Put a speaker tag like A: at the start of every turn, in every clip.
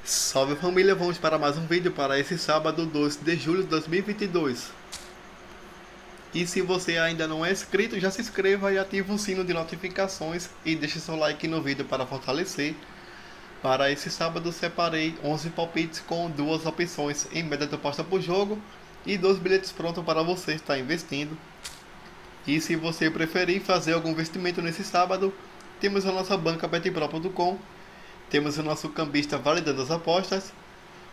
A: Salve família, vamos para mais um vídeo para esse sábado 12 de julho de 2022. E se você ainda não é inscrito, já se inscreva e ative o sino de notificações e deixe seu like no vídeo para fortalecer. Para esse sábado separei 11 palpites com duas opções em média de aposta por jogo e 2 bilhetes prontos para você estar investindo. E se você preferir fazer algum investimento nesse sábado, temos a nossa banca betpro.com, temos o nosso cambista validando as apostas.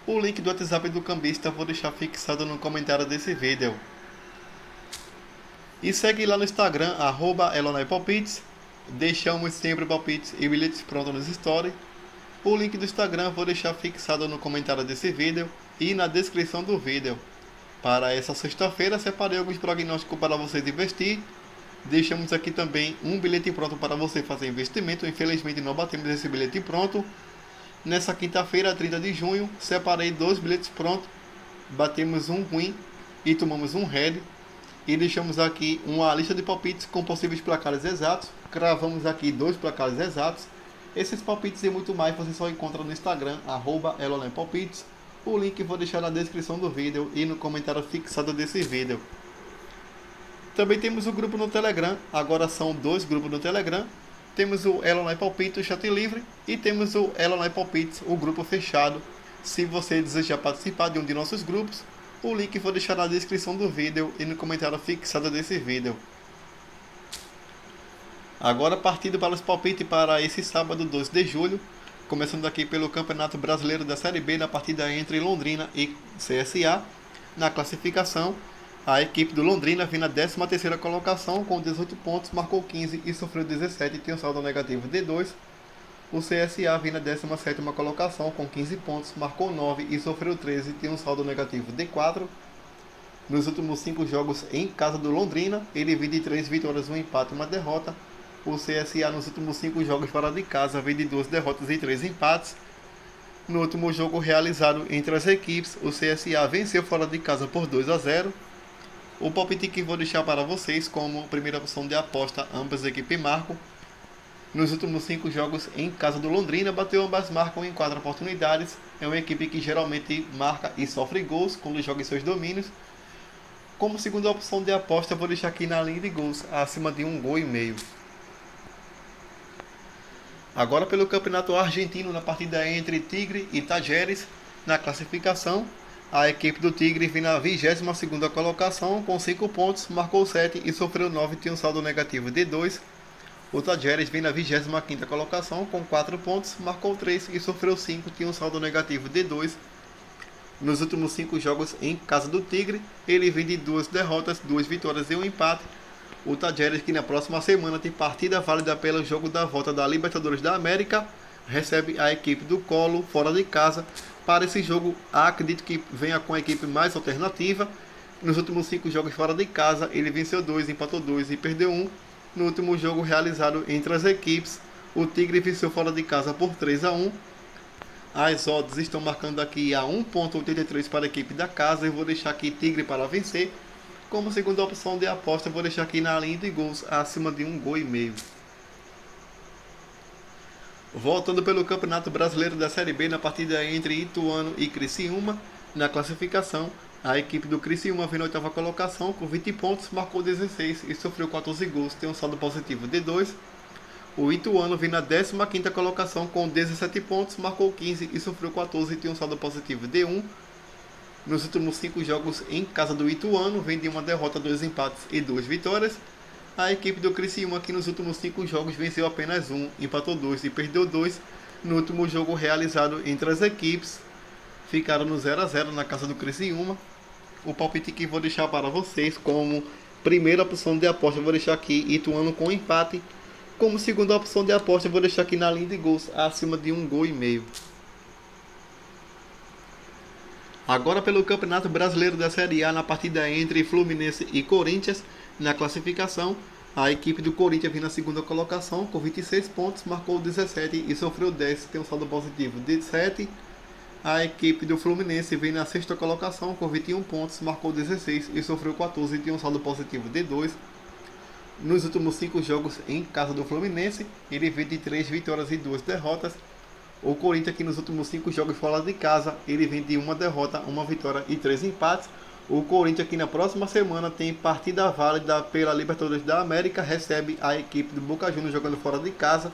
A: O link do WhatsApp do cambista vou deixar fixado no comentário desse vídeo. E segue lá no Instagram, @elonaipalpites. Deixamos sempre palpites e bilhetes prontos nos stories. O link do Instagram vou deixar fixado no comentário desse vídeo e na descrição do vídeo. Para essa sexta-feira separei alguns prognósticos para vocês investir. Deixamos aqui também um bilhete pronto para você fazer investimento. Infelizmente não batemos esse bilhete pronto. Nessa quinta-feira, 30 de junho, separei 2 bilhetes prontos, batemos um win e tomamos um red. E deixamos aqui uma lista de palpites com possíveis placares exatos. Cravamos aqui 2 placares exatos. Esses palpites e muito mais você só encontra no Instagram, @elonaipalpites. O link vou deixar na descrição do vídeo e no comentário fixado desse vídeo. Também temos o grupo no Telegram, agora são 2 grupos no Telegram. Temos o Elonai Palpites, o chat livre, e temos o Elonai Palpites, o grupo fechado. Se você desejar participar de um de nossos grupos, o link vou deixar na descrição do vídeo e no comentário fixado desse vídeo. Agora partindo para os palpites para esse sábado 12 de julho, começando aqui pelo Campeonato Brasileiro da Série B, na partida entre Londrina e CSA. Na classificação, a equipe do Londrina vem na 13ª colocação com 18 pontos, marcou 15 e sofreu 17 e tem um saldo negativo de 2. O CSA vem na 17ª colocação com 15 pontos, marcou 9 e sofreu 13 e tem um saldo negativo de 4. Nos últimos 5 jogos em casa do Londrina, ele vem de 3 vitórias, 1 empate e 1 derrota. O CSA nos últimos 5 jogos fora de casa vem de 2 derrotas e 3 empates. No último jogo realizado entre as equipes, o CSA venceu fora de casa por 2-0. O palpite que vou deixar para vocês como primeira opção de aposta, ambas equipes marcam. Nos últimos 5 jogos em casa do Londrina, bateu ambas marcam em 4 oportunidades. É uma equipe que geralmente marca e sofre gols quando joga em seus domínios. Como segunda opção de aposta, vou deixar aqui na linha de gols, acima de 1,5 gol. Agora pelo Campeonato Argentino, na partida entre Tigre e Tajeres, na classificação, a equipe do Tigre vem na 22ª colocação com 5 pontos, marcou 7 e sofreu 9 e tem um saldo negativo de 2. O Tajeres vem na 25ª colocação com 4 pontos, marcou 3 e sofreu 5 e tem um saldo negativo de 2. Nos últimos 5 jogos em casa do Tigre, ele vem de 2 derrotas, 2 vitórias e 1 empate. O Tajeres, que na próxima semana tem partida válida pelo jogo da volta da Libertadores da América, recebe a equipe do Colo fora de casa. Para esse jogo, acredito que venha com a equipe mais alternativa. Nos últimos 5 jogos fora de casa, ele venceu 2, empatou 2 e perdeu 1. No último jogo realizado entre as equipes, o Tigre venceu fora de casa por 3-1. As odds estão marcando aqui a 1,83 para a equipe da casa. Eu vou deixar aqui Tigre para vencer. Como segunda opção de aposta, eu vou deixar aqui na linha de gols acima de 1,5 gol. Voltando pelo Campeonato Brasileiro da Série B, na partida entre Ituano e Criciúma, na classificação, a equipe do Criciúma vem na 8ª colocação com 20 pontos, marcou 16 e sofreu 14 gols, tem um saldo positivo de 2. O Ituano vem na 15ª colocação com 17 pontos, marcou 15 e sofreu 14 e tem um saldo positivo de 1. Nos últimos 5 jogos em casa do Ituano, vem de 1 derrota, 2 empates e 2 vitórias. A equipe do Criciúma, que nos últimos 5 jogos venceu apenas 1, empatou 2 e perdeu 2. No último jogo realizado entre as equipes, ficaram no 0-0 na casa do Criciúma. O palpite que vou deixar para vocês como primeira opção de aposta, eu vou deixar aqui Ituano com empate. Como segunda opção de aposta, eu vou deixar aqui na linha de gols acima de 1,5 gol. Agora pelo Campeonato Brasileiro da Série A, na partida entre Fluminense e Corinthians, na classificação, a equipe do Corinthians vem na 2ª colocação com 26 pontos, marcou 17 e sofreu 10, tem um saldo positivo de 7. A equipe do Fluminense vem na 6ª colocação com 21 pontos, marcou 16 e sofreu 14 e tem um saldo positivo de 2. Nos últimos 5 jogos em casa do Fluminense, ele vem de 3 vitórias e 2 derrotas. O Corinthians aqui nos últimos 5 jogos fora de casa, ele vem de uma derrota, uma vitória e 3 empates. O Corinthians aqui na próxima semana tem partida válida pela Libertadores da América, recebe a equipe do Boca Juniors jogando fora de casa.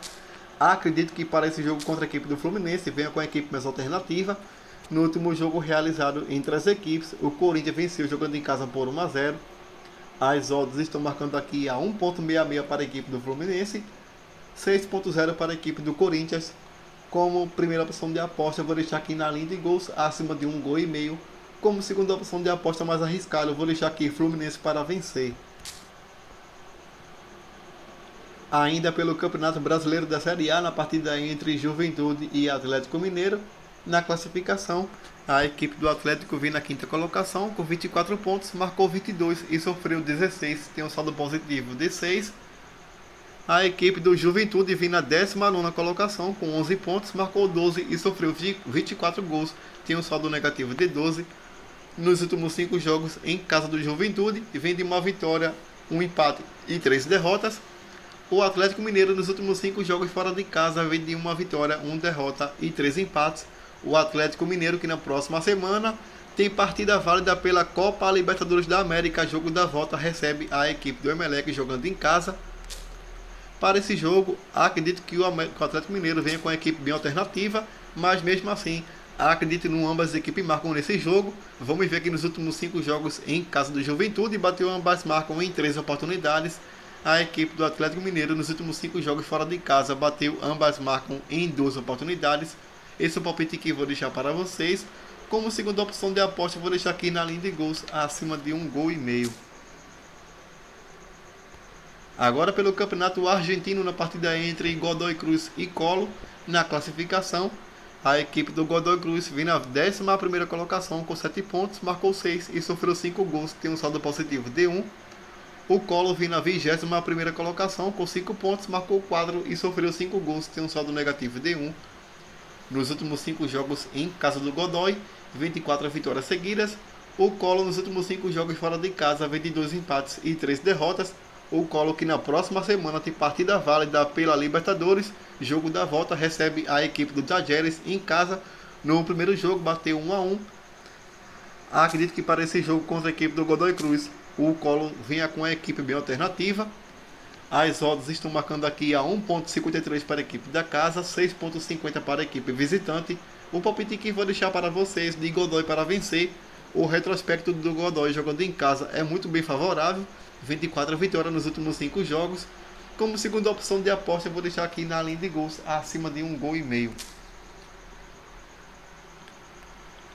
A: Acredito que para esse jogo contra a equipe do Fluminense venha com a equipe mais alternativa. No último jogo realizado entre as equipes, o Corinthians venceu jogando em casa por 1-0. As odds estão marcando aqui a 1.66 para a equipe do Fluminense, 6.0 para a equipe do Corinthians. Como primeira opção de aposta, eu vou deixar aqui na linha de gols acima de 1,5 gol. Como segunda opção de aposta mais arriscada, eu vou deixar aqui Fluminense para vencer. Ainda pelo Campeonato Brasileiro da Série A, na partida entre Juventude e Atlético Mineiro, na classificação, a equipe do Atlético vem na quinta colocação com 24 pontos, marcou 22 e sofreu 16, tem um saldo positivo de 6. A equipe do Juventude vem na 19ª colocação com 11 pontos, marcou 12 e sofreu 24 gols, tem um saldo negativo de 12. Nos últimos 5 jogos em casa do Juventude, vem de uma vitória, um empate e 3 derrotas. O Atlético Mineiro nos últimos 5 jogos fora de casa vem de uma vitória, uma derrota e 3 empates. O Atlético Mineiro que na próxima semana tem partida válida pela Copa Libertadores da América, jogo da volta, recebe a equipe do Emelec jogando em casa. Para esse jogo, acredito que o Atlético Mineiro venha com a equipe bem alternativa, mas mesmo assim, acredito que ambas as equipes marcam nesse jogo. Vamos ver aqui nos últimos 5 jogos em casa do Juventude, bateu ambas marcam em 3 oportunidades. A equipe do Atlético Mineiro nos últimos 5 jogos fora de casa bateu ambas marcam em 2 oportunidades. Esse é o palpite que eu vou deixar para vocês. Como segunda opção de aposta, eu vou deixar aqui na linha de gols acima de 1,5 gol. Agora pelo Campeonato Argentino, na partida entre Godoy Cruz e Colo, na classificação, a equipe do Godoy Cruz vem na 11ª colocação com 7 pontos, marcou 6 e sofreu 5 gols, tem um saldo positivo de 1. O Colo vem na 21ª colocação com 5 pontos, marcou 4 e sofreu 5 gols, tem um saldo negativo de 1. Nos últimos 5 jogos em casa do Godoy, 24 vitórias seguidas. O Colo nos últimos 5 jogos fora de casa vem de 2 empates e 3 derrotas. O Colo que na próxima semana tem partida válida pela Libertadores, jogo da volta, recebe a equipe do Tajeres em casa. No primeiro jogo bateu 1-1. Acredito que para esse jogo contra a equipe do Godoy Cruz, o Colo venha com a equipe bem alternativa. As odds estão marcando aqui a 1.53 para a equipe da casa, 6.50 para a equipe visitante. O palpite que vou deixar para vocês de Godoy para vencer. O retrospecto do Godoy jogando em casa é muito bem favorável, 24 vitórias nos últimos 5 jogos. Como segunda opção de aposta, eu vou deixar aqui na linha de gols acima de 1,5 gol.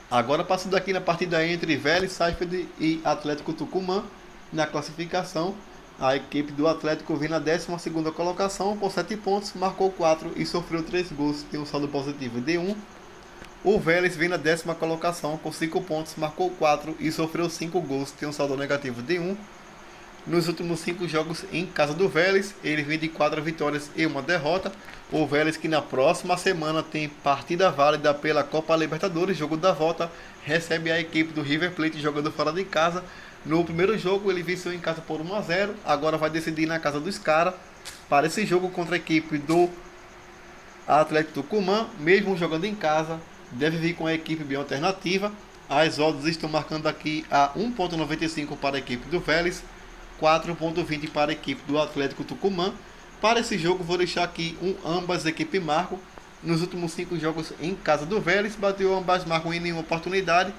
A: Agora passando aqui na partida entre Vélez Sarsfield e Atlético Tucumã, na classificação, a equipe do Atlético vem na 12ª colocação com 7 pontos, marcou 4 e sofreu 3 gols, tem um saldo positivo de 1. O Vélez vem na 10ª colocação com 5 pontos, marcou 4 e sofreu 5 gols, tem um saldo negativo de 1. Nos últimos 5 jogos em casa do Vélez, ele vem de 4 vitórias e 1 derrota. O Vélez que na próxima semana tem partida válida pela Copa Libertadores, jogo da volta, recebe a equipe do River Plate jogando fora de casa. No primeiro jogo ele venceu em casa por 1-0, agora vai decidir na casa dos caras. Para esse jogo contra a equipe do Atlético Tucumã, mesmo jogando em casa, deve vir com a equipe bem alternativa. As odds estão marcando aqui a 1.95 para a equipe do Vélez, 4.20 para a equipe do Atlético Tucumã. Para esse jogo vou deixar aqui ambas equipes marcam. Nos últimos 5 jogos em casa do Vélez, bateu ambas marcam em nenhuma oportunidade.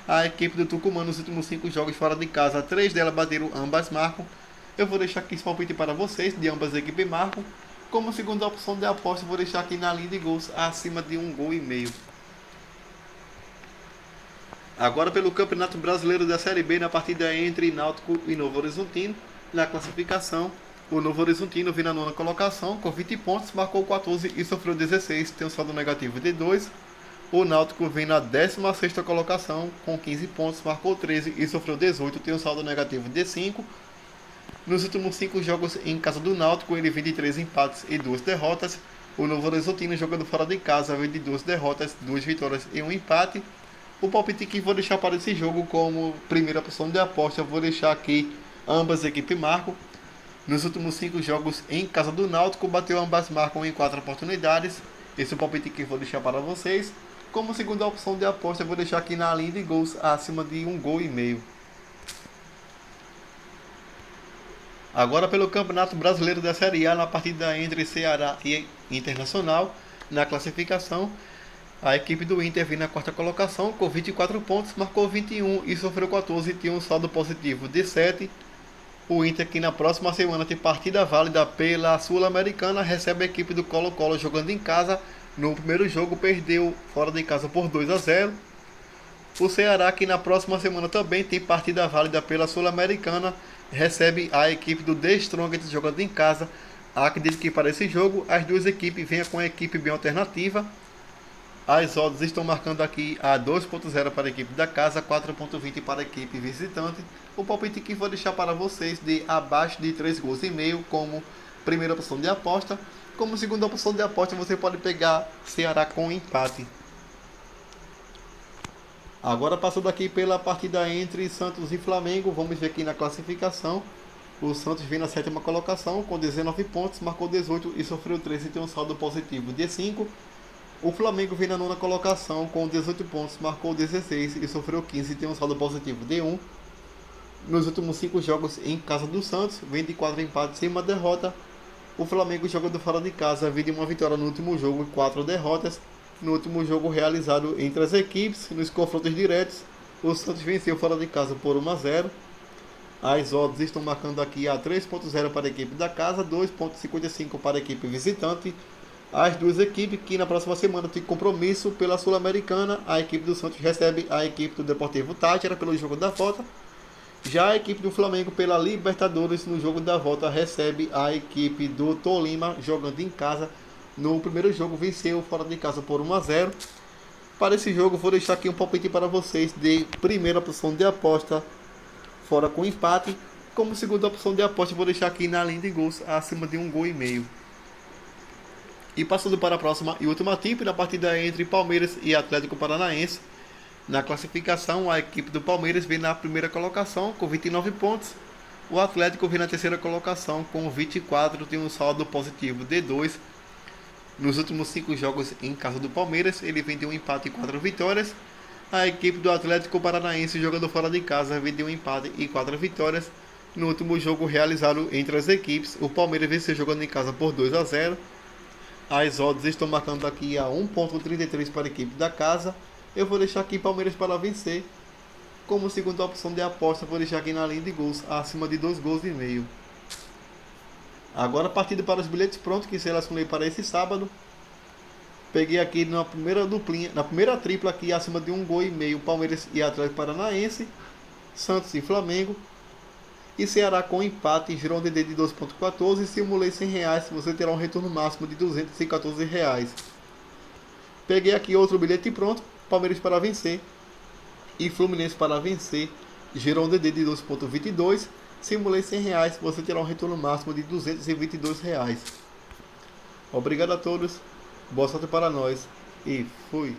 A: A equipe do Tucumã nos últimos 5 jogos fora de casa, 3 delas bateram ambas marcam. Eu vou deixar aqui esse palpite para vocês, de ambas equipes marcam. Como segunda opção de aposta, vou deixar aqui na linha de gols acima de 1,5 gol. Agora pelo Campeonato Brasileiro da Série B, na partida entre Náutico e Novo Horizontino, na classificação, o Novo Horizontino vem na 9ª colocação com 20 pontos, marcou 14 e sofreu 16, tem um saldo negativo de 2. O Náutico vem na 16ª colocação com 15 pontos, marcou 13 e sofreu 18, tem um saldo negativo de 5. Nos últimos 5 jogos em casa do Náutico, ele vem de 3 empates e 2 derrotas. O Novo Horizontino jogando fora de casa vem de 2 derrotas, 2 vitórias e 1 empate. O palpite que vou deixar para esse jogo como primeira opção de aposta, vou deixar aqui ambas equipes marcam. Nos últimos 5 jogos em casa do Náutico, bateu ambas marcam em 4 oportunidades. Esse é o palpite que eu vou deixar para vocês. Como segunda opção de aposta, eu vou deixar aqui na linha de gols acima de 1,5 gols. Agora pelo Campeonato Brasileiro da Série A, na partida entre Ceará e Internacional, na classificação, a equipe do Inter vem na quarta colocação com 24 pontos, marcou 21 e sofreu 14 e tinha um saldo positivo de 7. O Inter, que na próxima semana tem partida válida pela Sul-Americana, recebe a equipe do Colo-Colo jogando em casa. No primeiro jogo perdeu fora de casa por 2-0. O Ceará, que na próxima semana também tem partida válida pela Sul-Americana, recebe a equipe do The Strongest jogando em casa. Acredito que para esse jogo as duas equipes venham com a equipe bem alternativa. As odds estão marcando aqui a 2.0 para a equipe da casa, 4.20 para a equipe visitante. O palpite que vou deixar para vocês de abaixo de 3,5 gols como primeira opção de aposta. Como segunda opção de aposta, você pode pegar Ceará com empate. Agora passando aqui pela partida entre Santos e Flamengo, vamos ver aqui na classificação. O Santos vem na sétima colocação com 19 pontos, marcou 18 e sofreu 13 e tem um saldo positivo de 5. O Flamengo vem na nona colocação com 18 pontos, marcou 16 e sofreu 15 e tem um saldo positivo de 1. Nos últimos 5 jogos em casa do Santos, vem de 4 empates e 1 derrota. O Flamengo jogando fora de casa vem de uma vitória no último jogo e 4 derrotas. No último jogo realizado entre as equipes, nos confrontos diretos, o Santos venceu fora de casa por 1-0. As odds estão marcando aqui a 3.0 para a equipe da casa, 2.55 para a equipe visitante. As duas equipes que na próxima semana tem compromisso pela Sul-Americana. A equipe do Santos recebe a equipe do Deportivo Táchira pelo jogo da volta. Já a equipe do Flamengo pela Libertadores no jogo da volta recebe a equipe do Tolima jogando em casa. No primeiro jogo venceu fora de casa por 1-0. Para esse jogo vou deixar aqui um palpite para vocês de primeira opção de aposta fora com empate. Como segunda opção de aposta vou deixar aqui na linha de gols acima de 1,5 gols. E passando para a próxima e última tip, na partida entre Palmeiras e Atlético Paranaense. Na classificação, a equipe do Palmeiras vem na primeira colocação com 29 pontos. O Atlético vem na terceira colocação com 24, tem um saldo positivo de 2. Nos últimos 5 jogos em casa do Palmeiras, ele vem de um empate e 4 vitórias. A equipe do Atlético Paranaense jogando fora de casa vem de um empate e 4 vitórias. No último jogo realizado entre as equipes, o Palmeiras venceu jogando em casa por 2-0. As odds estão marcando aqui a 1.33 para a equipe da casa. Eu vou deixar aqui Palmeiras para vencer. Como segunda opção de aposta, vou deixar aqui na linha de gols acima de 2,5 gols. Agora partido para os bilhetes prontos que selecionei para esse sábado. Peguei aqui na primeira duplinha, na primeira tripla aqui acima de 1,5 gols, Palmeiras e Atlético Paranaense, Santos e Flamengo. E Ceará com empate, girou um DD de 12.14 e simulei R$100, você terá um retorno máximo de R$214. Peguei aqui outro bilhete pronto, Palmeiras para vencer e Fluminense para vencer, girou um DD de 12.22, simulei R$100, você terá um retorno máximo de R$222. Obrigado a todos, boa sorte para nós e fui!